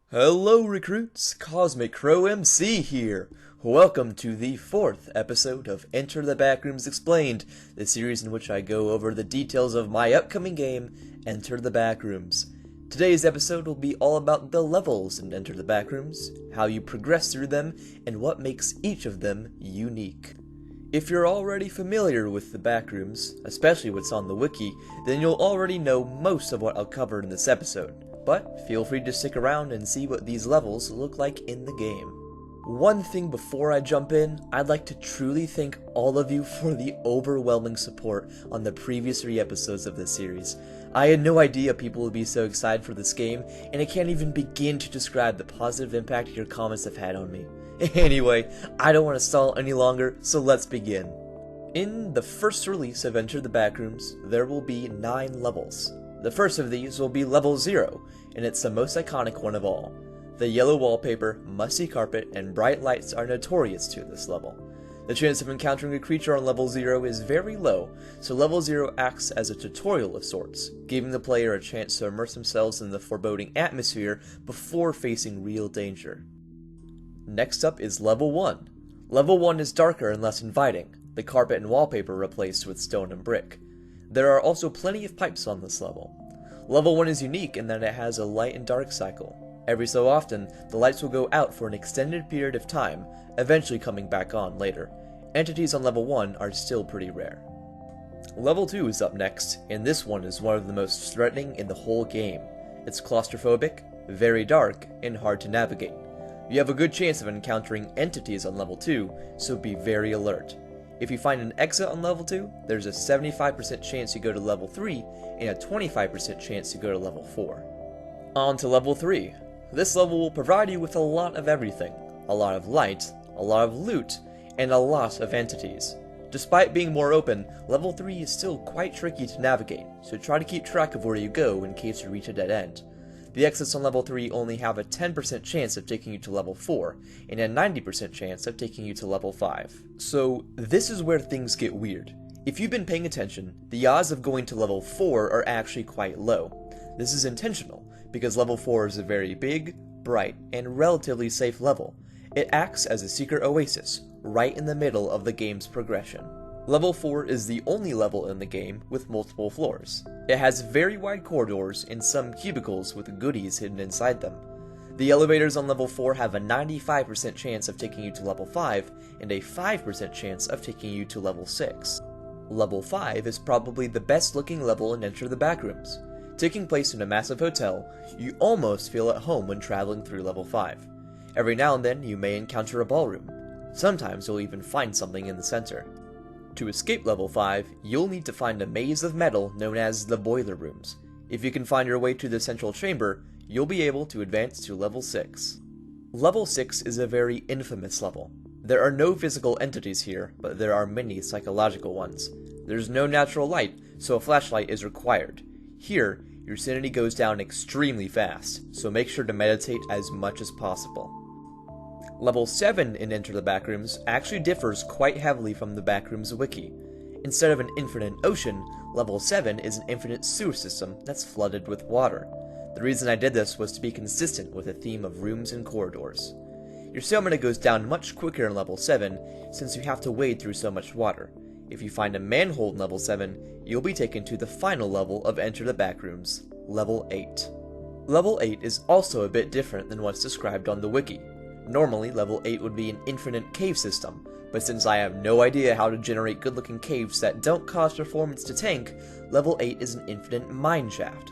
Hello recruits, Cosmic Crow MC here. Welcome to the 4th episode of Enter the Backrooms Explained, the series in which I go over the details of my upcoming game, Enter the Backrooms. Today's episode will be all about the levels in Enter the Backrooms, how you progress through them, and what makes each of them unique. If you're already familiar with the Backrooms, especially what's on the wiki, then you'll already know most of what I'll cover in this episode. But feel free to stick around and see what these levels look like in the game. One thing before I jump in, I'd like to truly thank all of you for the overwhelming support on the previous 3 episodes of this series. I had no idea people would be so excited for this game, and I can't even begin to describe the positive impact your comments have had on me. Anyway, I don't want to stall any longer, so let's begin. In the first release of Enter the Backrooms, there will be 9 levels. The first of these will be Level 0, and it's the most iconic one of all. The yellow wallpaper, musty carpet, and bright lights are notorious to this level. The chance of encountering a creature on Level 0 is very low, so Level 0 acts as a tutorial of sorts, giving the player a chance to immerse themselves in the foreboding atmosphere before facing real danger. Next up is Level 1. Level 1 is darker and less inviting, the carpet and wallpaper replaced with stone and brick. There are also plenty of pipes on this level. Level 1 is unique in that it has a light and dark cycle. Every so often, the lights will go out for an extended period of time, eventually coming back on later. Entities on Level 1 are still pretty rare. Level 2 is up next, and this one is one of the most threatening in the whole game. It's claustrophobic, very dark, and hard to navigate. You have a good chance of encountering entities on Level 2, so be very alert. If you find an exit on Level 2, there's a 75% chance you go to Level 3, and a 25% chance you go to Level 4. On to Level 3. This level will provide you with a lot of everything. A lot of light, a lot of loot, and a lot of entities. Despite being more open, Level 3 is still quite tricky to navigate, so try to keep track of where you go in case you reach a dead end. The exits on Level 3 only have a 10% chance of taking you to Level 4, and a 90% chance of taking you to Level 5. So, this is where things get weird. If you've been paying attention, the odds of going to Level 4 are actually quite low. This is intentional, because Level 4 is a very big, bright, and relatively safe level. It acts as a secret oasis, right in the middle of the game's progression. Level 4 is the only level in the game with multiple floors. It has very wide corridors and some cubicles with goodies hidden inside them. The elevators on Level 4 have a 95% chance of taking you to Level 5 and a 5% chance of taking you to Level 6. Level 5 is probably the best looking level in Enter the Backrooms. Taking place in a massive hotel, you almost feel at home when traveling through Level 5. Every now and then you may encounter a ballroom. Sometimes you'll even find something in the center. To escape Level 5, you'll need to find a maze of metal known as the Boiler Rooms. If you can find your way to the central chamber, you'll be able to advance to Level 6. Level 6 is a very infamous level. There are no physical entities here, but there are many psychological ones. There's no natural light, so a flashlight is required. Here, your sanity goes down extremely fast, so make sure to meditate as much as possible. Level 7 in Enter the Backrooms actually differs quite heavily from the Backrooms Wiki. Instead of an infinite ocean, Level 7 is an infinite sewer system that's flooded with water. The reason I did this was to be consistent with the theme of rooms and corridors. Your stamina goes down much quicker in Level 7 since you have to wade through so much water. If you find a manhole in Level 7, you'll be taken to the final level of Enter the Backrooms, Level 8. Level 8 is also a bit different than what's described on the wiki. Normally, Level 8 would be an infinite cave system, but since I have no idea how to generate good-looking caves that don't cost performance to tank, Level 8 is an infinite mine shaft.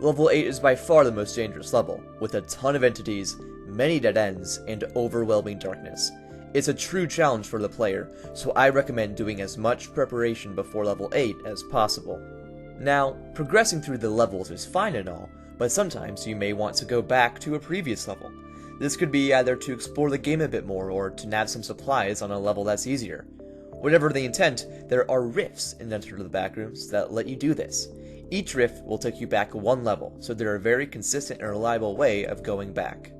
Level 8 is by far the most dangerous level, with a ton of entities, many dead ends, and overwhelming darkness. It's a true challenge for the player, so I recommend doing as much preparation before Level 8 as possible. Now, progressing through the levels is fine and all, but sometimes you may want to go back to a previous level. This could be either to explore the game a bit more or to nab some supplies on a level that's easier. Whatever the intent, there are rifts in Enter the Backrooms that let you do this. Each rift will take you back one level, so they're a very consistent and reliable way of going back.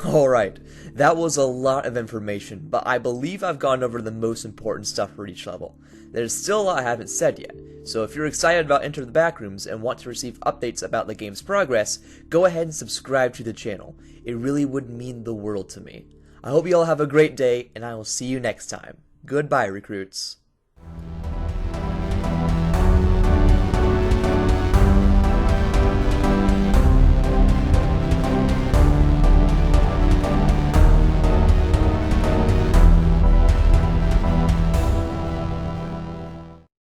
Alright, that was a lot of information, but I believe I've gone over the most important stuff for each level. There's still a lot I haven't said yet, so if you're excited about Enter the Backrooms and want to receive updates about the game's progress, go ahead and subscribe to the channel. It really would mean the world to me. I hope you all have a great day, and I will see you next time. Goodbye, recruits.